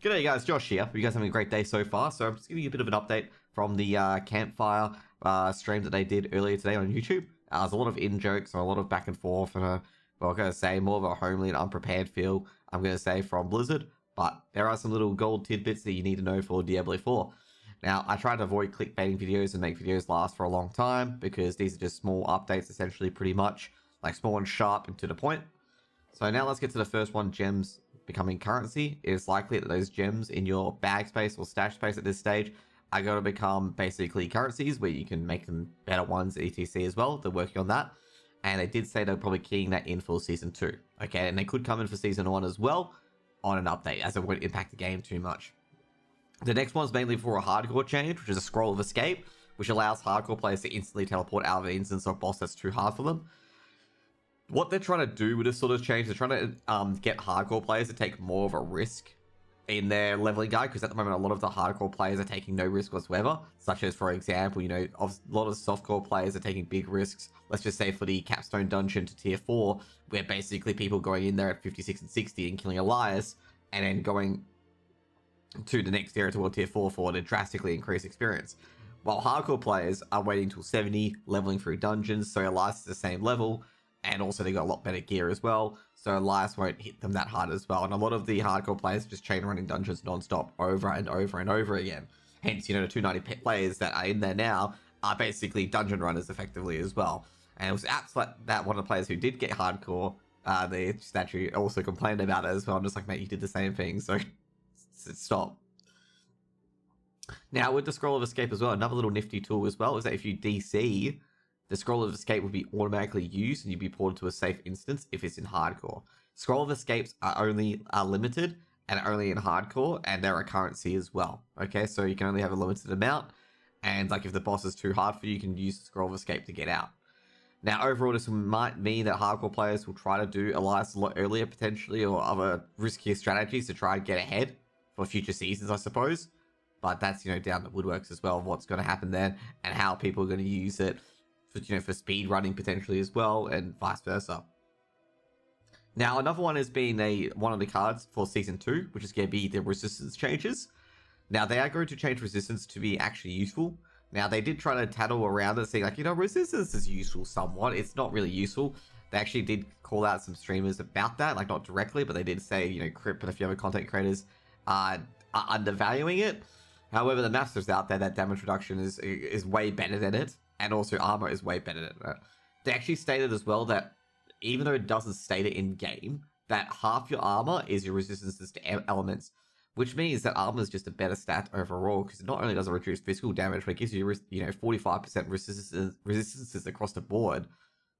G'day guys, Josh here. You guys having a great day so far? So I'm just giving you a bit of an update from the campfire stream that they did earlier today on YouTube. There's a lot of in-jokes and a lot of back and forth and I'm going to say more of a homely and unprepared feel, I'm going to say, from Blizzard. But there are some little gold tidbits that you need to know for Diablo 4. Now, I try to avoid clickbaiting videos and make videos last for a long time because these are just small updates, essentially, pretty much. Like small and sharp and to the point. So now let's get to the first one, gems becoming currency. It is likely that those gems in your bag space or stash space at this stage are going to become basically currencies where you can make them better ones, etc. as well. They're working on that. And they did say they're probably keying that in for Season 2. Okay, and they could come in for Season 1 as well on an update, as it won't impact the game too much. The next one's mainly for a hardcore change, which is a scroll of escape, which allows hardcore players to instantly teleport out of an instance or boss that's too hard for them. What they're trying to do with this sort of change, they're trying to get hardcore players to take more of a risk in their leveling guide, because at the moment a lot of the hardcore players are taking no risk whatsoever, such as, for example, you know, a lot of softcore players are taking big risks. Let's just say for the capstone dungeon to tier 4, where basically people going in there at 56 and 60 and killing Elias, and then going to the next area toward tier 4 for the drastically increased experience. While hardcore players are waiting till 70, leveling through dungeons, so Elias is the same level, and also they got a lot better gear as well, so Elias won't hit them that hard as well. And a lot of the hardcore players just chain running dungeons non-stop over and over and over again. Hence, you know, the 290 players that are in there now are basically dungeon runners effectively as well. And it was apps like that one of the players who did get hardcore, the statue, also complained about it as well. I'm just like, mate, you did the same thing, so stop. Now, with the Scroll of Escape as well, another little nifty tool as well is that if you DC, the Scroll of Escape will be automatically used and you'll be ported to a safe instance if it's in hardcore. Scroll of Escapes are limited and only in hardcore, and they're a currency as well. Okay, so you can only have a limited amount, and like if the boss is too hard for you, you can use the Scroll of Escape to get out. Now, overall, this might mean that hardcore players will try to do Elias a lot earlier, potentially, or other riskier strategies to try and get ahead for future seasons, I suppose. But that's, you know, down the woodworks as well of what's going to happen then and how people are going to use it. For speed running potentially as well, and vice versa. Now, another one has been one of the cards for Season 2, which is going to be the resistance changes. Now, they are going to change resistance to be actually useful. Now, they did try to tattle around it, saying like, you know, resistance is useful somewhat. It's not really useful. They actually did call out some streamers about that, like not directly, but they did say, you know, Crip and a few other content creators are undervaluing it. However, the masters out there, that damage reduction is way better than it. And also armor is way better than that. They actually stated as well that even though it doesn't state it in game, that half your armor is your resistances to elements, which means that armor is just a better stat overall, because not only does it reduce physical damage, but it gives you, 45% resistances across the board,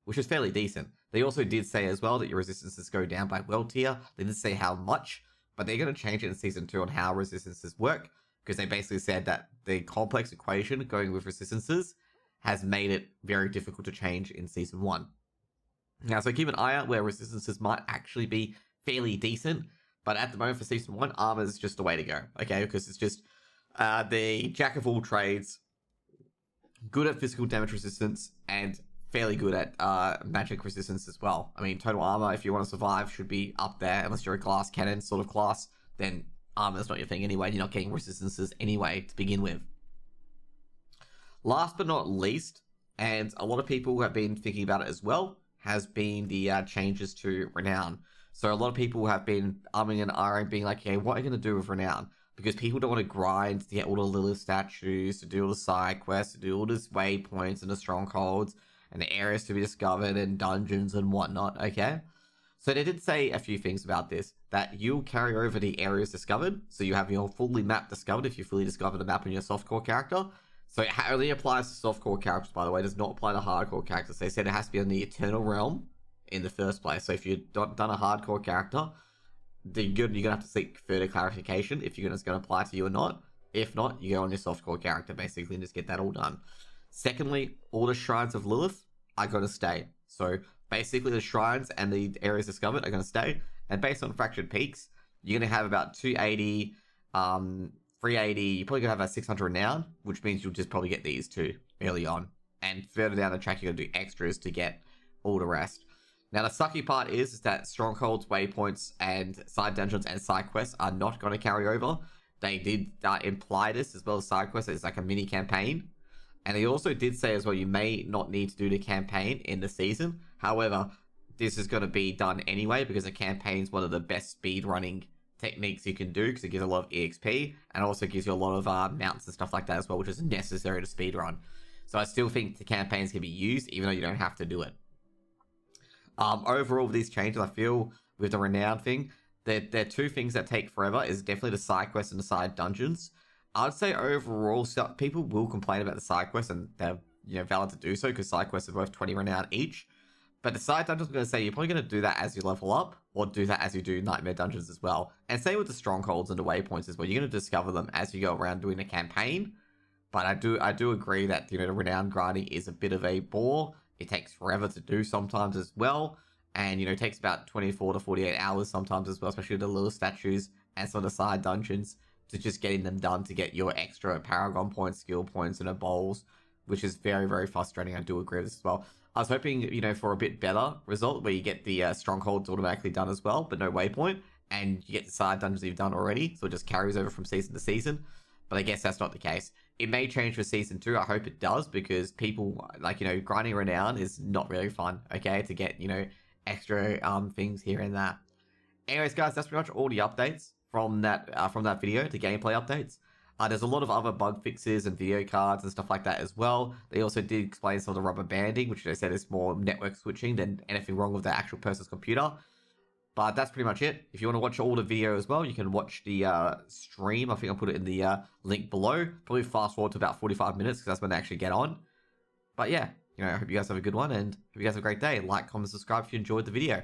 which is fairly decent. They also did say as well that your resistances go down by world tier. They didn't say how much, but they're going to change it in Season 2 on how resistances work, because they basically said that the complex equation going with resistances has made it very difficult to change in Season 1. Now, so keep an eye out where resistances might actually be fairly decent, but at the moment for Season 1, armor is just the way to go, okay? Because it's just the jack of all trades, good at physical damage resistance, and fairly good at magic resistance as well. I mean, total armor, if you want to survive, should be up there, unless you're a glass cannon sort of class, then armor's not your thing anyway, you're not getting resistances anyway to begin with. Last but not least, and a lot of people have been thinking about it as well, has been the changes to Renown. So a lot of people have been umming and ahhing, being like, okay, what are you going to do with Renown? Because people don't want to grind to get all the Lilith statues, to do all the Sidequests, to do all the Waypoints and the Strongholds, and the areas to be discovered, and dungeons and whatnot, okay? So they did say a few things about this, that you'll carry over the areas discovered, so you have your fully map discovered if you fully discover the map in your softcore character. So it only applies to softcore characters, by the way. It does not apply to hardcore characters. They said it has to be in the Eternal Realm in the first place. So if you've done a hardcore character, then you're going to have to seek further clarification if it's going to apply to you or not. If not, you go on your softcore character, basically, and just get that all done. Secondly, all the Shrines of Lilith are going to stay. So basically, the Shrines and the areas discovered are going to stay. And based on Fractured Peaks, you're going to have about 280... 380, you're probably going to have about 600 now, which means you'll just probably get these two early on. And further down the track, you're going to do extras to get all the rest. Now, the sucky part is that Strongholds, Waypoints, and side dungeons and side quests are not going to carry over. They did imply this, as well as side quests. It's like a mini campaign. And they also did say as well, you may not need to do the campaign in the season. However, this is going to be done anyway, because a campaign is one of the best speed running techniques you can do, because it gives a lot of EXP and also gives you a lot of mounts and stuff like that as well, which is necessary to speed run. So I still think the campaigns can be used, even though you don't have to do it. Overall, with these changes, I feel with the Renown thing, there are two things that take forever. Is definitely the side quests and the side dungeons. I'd say overall, people will complain about the side quests, and they're valid to do so, because side quests are both 20 Renown each. But the side dungeons, I'm going to say, you're probably going to do that as you level up, or do that as you do Nightmare Dungeons as well. And same with the Strongholds and the Waypoints as well. You're going to discover them as you go around doing the campaign. But I do agree that, the Renown grinding is a bit of a bore. It takes forever to do sometimes as well. And, it takes about 24 to 48 hours sometimes as well, especially the little statues and some of the side dungeons, to just getting them done to get your extra Paragon points, skill points, and a bowls, which is very, very frustrating. I do agree with this as well. I was hoping, for a bit better result where you get the Strongholds automatically done as well, but no waypoint, and you get the side dungeons you've done already, so it just carries over from season to season. But I guess that's not the case. It may change for season 2. I hope it does, because people, grinding Renown is not really fun, okay, to get, extra things here and that. Anyways, guys, that's pretty much all the updates from that video, the gameplay updates. There's a lot of other bug fixes and video cards and stuff like that as well. They also did explain some of the rubber banding, which they said is more network switching than anything wrong with the actual person's computer. But that's pretty much it. If you want to watch all the video as well, you can watch the stream. I think I'll put it in the link below. Probably fast forward to about 45 minutes, because that's when they actually get on. But yeah, I hope you guys have a good one, and hope you guys have a great day. Like, comment, subscribe if you enjoyed the video.